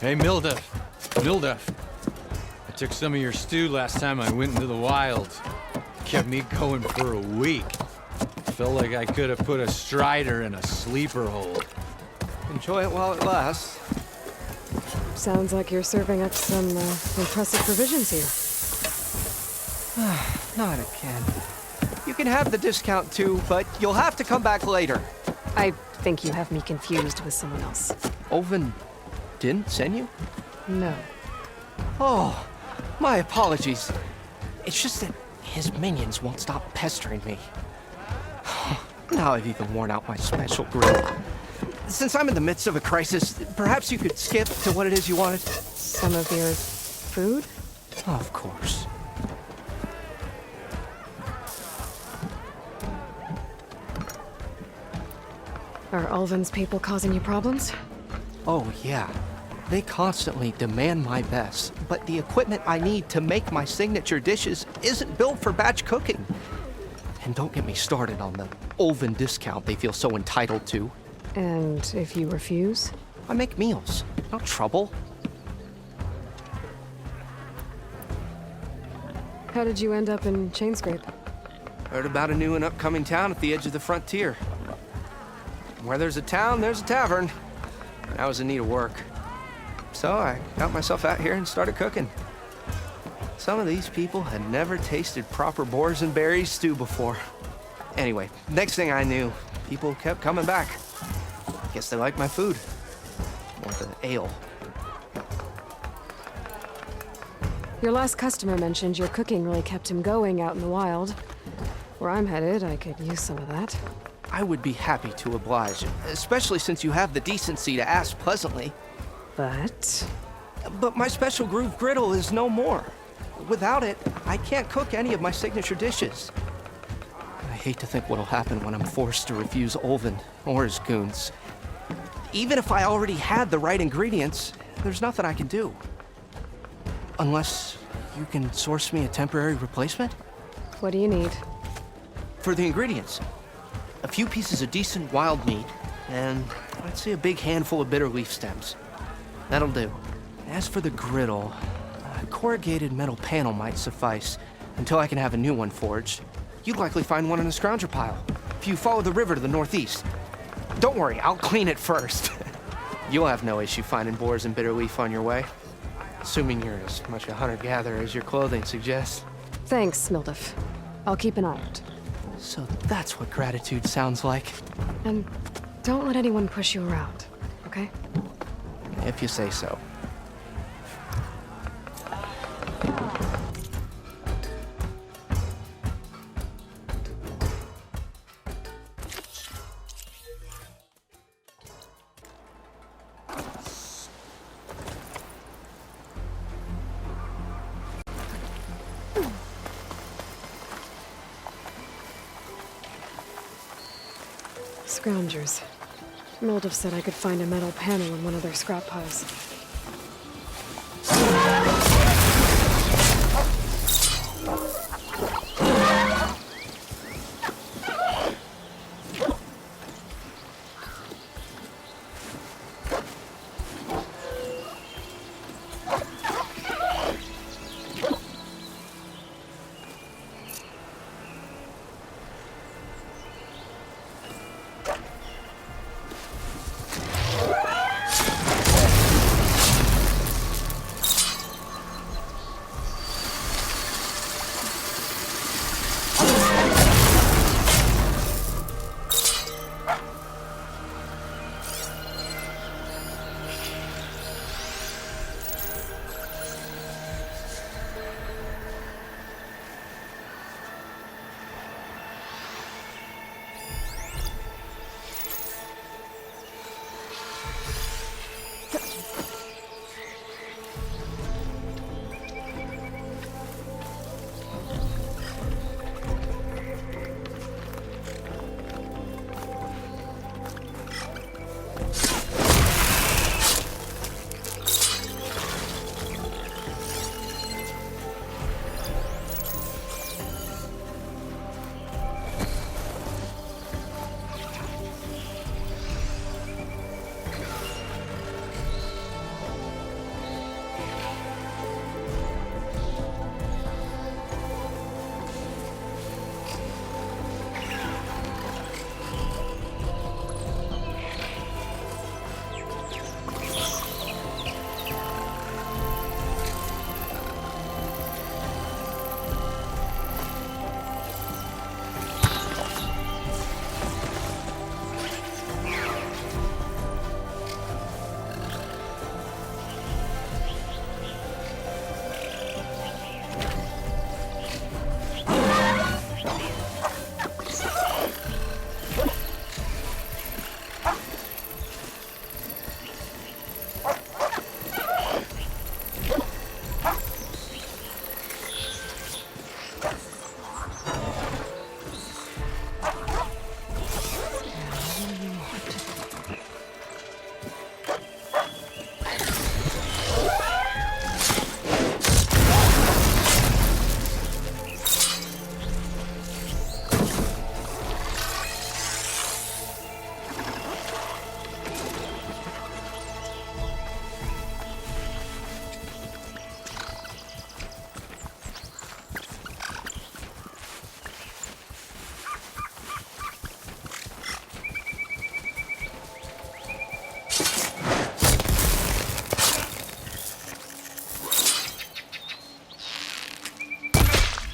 Hey, Milduf. Milduf. I took some of your stew last time I went into the wild. Kept me going for a week. Felt like I could have put a strider in a sleeper hold. Enjoy it while it lasts. Sounds like you're serving up some impressive provisions here. Not again. You can have the discount too, but you'll have to come back later. I think you have me confused with someone else. Oven didn't send you? No. Oh, my apologies. It's just that his minions won't stop pestering me. Now I've even worn out my special griddle. Since I'm in the midst of a crisis, perhaps you could skip to what it is you wanted? Some of your food? Of course. Are Ulvin's people causing you problems? Oh, yeah. They constantly demand my best, but the equipment I need to make my signature dishes isn't built for batch cooking. And don't get me started on the Ulvin discount they feel so entitled to. And if you refuse? I make meals, no trouble. How did you end up in Chainscrape? Heard about a new and upcoming town at the edge of the frontier. Where there's a town, there's a tavern. I was in need of work. So I got myself out here and started cooking. Some of these people had never tasted proper boars and berries stew before. Anyway, next thing I knew, people kept coming back. Guess they liked my food. Or the ale. Your last customer mentioned your cooking really kept him going out in the wild. Where I'm headed, I could use some of that. I would be happy to oblige, especially since you have the decency to ask pleasantly. But my special groove griddle is no more. Without it, I can't cook any of my signature dishes. I hate to think what'll happen when I'm forced to refuse Ulvin or his goons. Even if I already had the right ingredients, there's nothing I can do. Unless you can source me a temporary replacement? what do you need? For the ingredients, a few pieces of decent wild meat, and I'd say a big handful of bitter leaf stems. That'll do. As for the griddle, a corrugated metal panel might suffice until I can have a new one forged. You'd likely find one in a Scrounger pile, if you follow the river to the northeast. Don't worry, I'll clean it first. You'll have no issue finding boars and bitter leaf on your way. Assuming you're as much a hunter-gatherer as your clothing suggests. Thanks, Milduf. I'll keep an eye out. So that's what gratitude sounds like. And don't let anyone push you around, okay? If you say so. Scroungers. Milduf said I could find a metal panel in one of their scrap piles.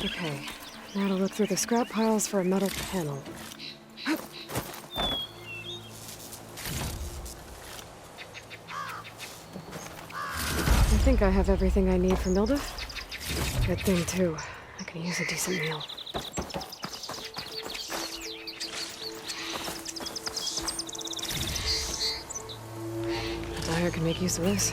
Okay, now to look through the scrap piles for a metal panel. I think I have everything I need for Milduf. Good thing, too. I can use a decent meal. A dyer can make use of this.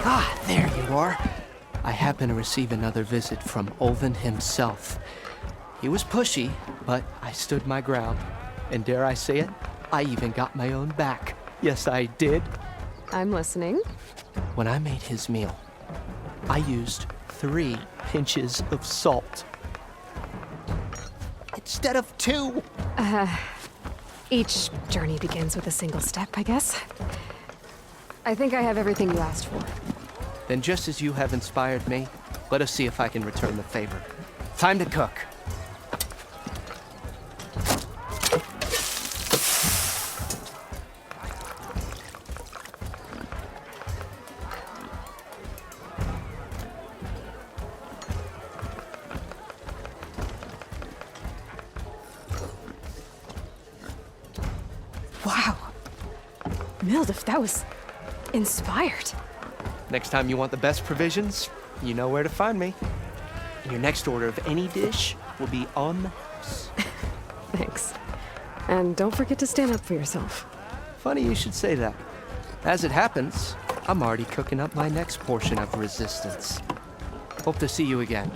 Ah, there you are. I happen to receive another visit from Olven himself. He was pushy, but I stood my ground. And dare I say it, I even got my own back. Yes, I did. I'm listening. When I made his meal, I used 3 pinches of salt. Instead of 2. Each journey begins with a single step, I guess. I think I have everything you asked for. Then just as you have inspired me, let us see if I can return the favor. Time to cook. Wow. Milduf, that was inspired. Next time you want the best provisions, you know where to find me. And your next order of any dish will be on the house. Thanks. And don't forget to stand up for yourself. Funny you should say that. As it happens, I'm already cooking up my next portion of resistance. Hope to see you again.